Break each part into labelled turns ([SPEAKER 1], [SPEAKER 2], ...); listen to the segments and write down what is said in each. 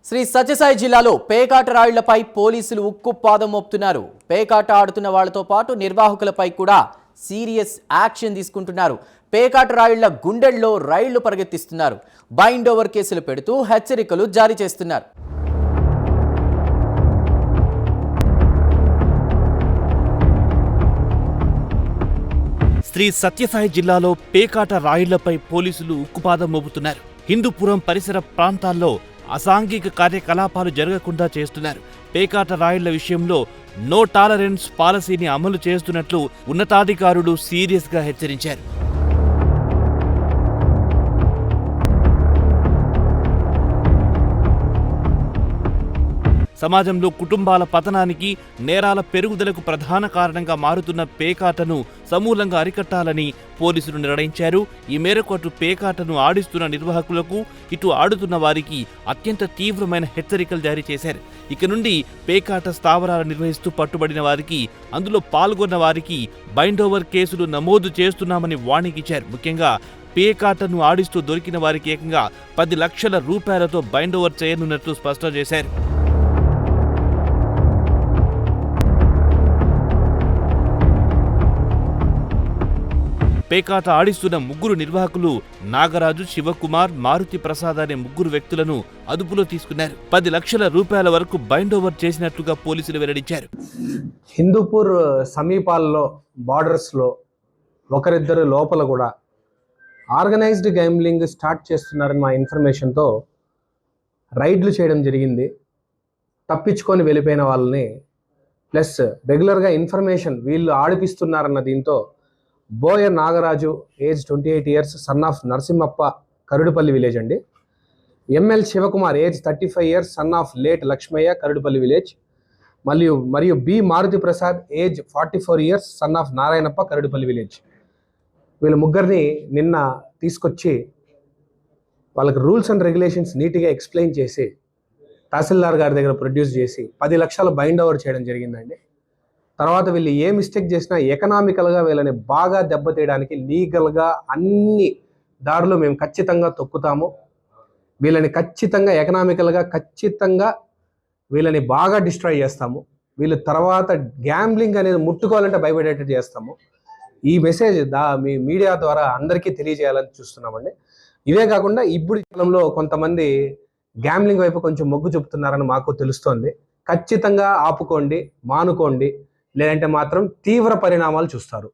[SPEAKER 1] శ్రీ సత్యసాయి జిల్లాలో పేకాట రాయుళ్లపై పోలీసులు ఉక్కుపాదం మోపుతున్నారు. పేకాట ఆడుతున్న వాళ్లతో పాటు నిర్వాహకులపై కూడా సీరియస్ యాక్షన్ తీసుకుంటున్నారు. పేకాట రాయుళ్ల గుండెల్లో రైళ్లు పరిగెత్తిస్తున్నారు. బైండ్ ఓవర్ కేసులు పెడుతూ హెచ్చరికలు జారీ చేస్తున్నారు.
[SPEAKER 2] శ్రీ సత్యసాయి జిల్లాలో పేకాట రాయుళ్లపై పోలీసులు ఉక్కుపాదం మోపుతున్నారు. హిందూపురం పరిసర ప్రాంతాల్లో అసాంఘిక కార్యకలాపాలు జరగకుండా చేస్తున్నారు. పేకాట రాయుళ్ల విషయంలో నో టాలరెన్స్ పాలసీని అమలు చేస్తున్నట్లు ఉన్నతాధికారులు సీరియస్గా హెచ్చరించారు. సమాజంలో కుటుంబాల పతనానికి, నేరాల పెరుగుదలకు ప్రధాన కారణంగా మారుతున్న పేకాటను సమూలంగా అరికట్టాలని పోలీసులు నిర్ణయించారు. ఈ మేరకు అటు పేకాటను ఆడిస్తున్న నిర్వాహకులకు, ఇటు ఆడుతున్న వారికి అత్యంత తీవ్రమైన హెచ్చరికలు జారీ చేశారు. ఇక నుండి పేకాట స్థావరాలు నిర్వహిస్తూ పట్టుబడిన వారికి, అందులో పాల్గొన్న వారికి బైండ్ ఓవర్ కేసులు నమోదు చేస్తున్నామని వార్నింగ్ ఇచ్చారు. ముఖ్యంగా పేకాటను ఆడిస్తూ దొరికిన వారికి ఏకంగా 10 లక్షల రూపాయలతో బైండ్ ఓవర్ చేయనున్నట్లు స్పష్టం చేశారు. పేకాట ఆడిస్తున్న ముగ్గురు నిర్వాహకులు నాగరాజు, శివకుమార్, మారుతి ప్రసాద్ అనే ముగ్గురు వ్యక్తులను అదుపులో తీసుకున్నారు. 10 లక్షల రూపాయల వరకు బైండ్ ఓవర్ చేసినట్లుగా పోలీసులు వెల్లడించారు.
[SPEAKER 3] హిందూపూర్ సమీపాల్లో బార్డర్స్లో ఒకరిద్దరు లోపల కూడా ఆర్గనైజ్డ్ గేమ్లింగ్ స్టార్ట్ చేస్తున్నారని మా ఇన్ఫర్మేషన్తో రైడ్లు చేయడం జరిగింది. తప్పించుకొని వెళ్ళిపోయిన వాళ్ళని ప్లస్ రెగ్యులర్గా ఇన్ఫర్మేషన్ వీళ్ళు ఆడిపిస్తున్నారన్న దీంతో Boya Nagaraju age 28 years, son of Narasimhappa, Karudupalli village అండి. ML Shivakumar age 35 years, son of late Lakshmaiah, Karudupalli village. మరియు B Maruthi Prasad age 44 years, son of Narayanappa, Karudupalli village. వీళ్ళ ముగ్గురిని నిన్న తీసుకొచ్చి వాళ్ళకి రూల్స్ అండ్ రెగ్యులేషన్స్ నీట్గా ఎక్స్ప్లెయిన్ చేసి తహసీల్దార్ గారి దగ్గర ప్రొడ్యూస్ చేసి 10 లక్షలు బైండ్ ఓవర్ చేయడం జరిగిందండి. తర్వాత వీళ్ళు ఏ మిస్టేక్ చేసినా ఎకనామికల్గా వీళ్ళని బాగా దెబ్బతీయడానికి లీగల్గా అన్ని దారులు మేము ఖచ్చితంగా తొక్కుతాము. వీళ్ళని ఖచ్చితంగా ఎకనామికల్గా వీళ్ళని బాగా డిస్ట్రాయ్ చేస్తాము. వీళ్ళు తర్వాత గ్యాంబ్లింగ్ అనేది ముట్టుకోవాలంటే భయపడేటట్టు చేస్తాము. ఈ మెసేజ్ మీ మీడియా ద్వారా అందరికీ తెలియజేయాలని చూస్తున్నామండి. ఇవే కాకుండా ఇప్పుడు కాలంలో కొంతమంది గ్యాంబ్లింగ్ వైపు కొంచెం మొగ్గు చూపుతున్నారని మాకు తెలుస్తోంది. ఖచ్చితంగా ఆపుకోండి, మానుకోండి, లేదంటే మాత్రం తీవ్ర పరిణామాలు చూస్తారు.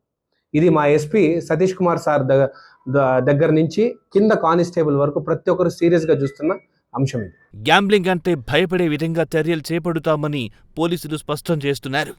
[SPEAKER 3] ఇది మా ఎస్పీ సతీష్ కుమార్ సార్ దగ్గర నుంచి కింద కానిస్టేబుల్ వరకు ప్రతి ఒక్కరు సీరియస్గా చూస్తున్న అంశం ఇది.
[SPEAKER 2] గ్యాంబ్లింగ్ అంటే భయపడే విధంగా చర్యలు చేపడతామని పోలీసులు స్పష్టం చేస్తున్నారు.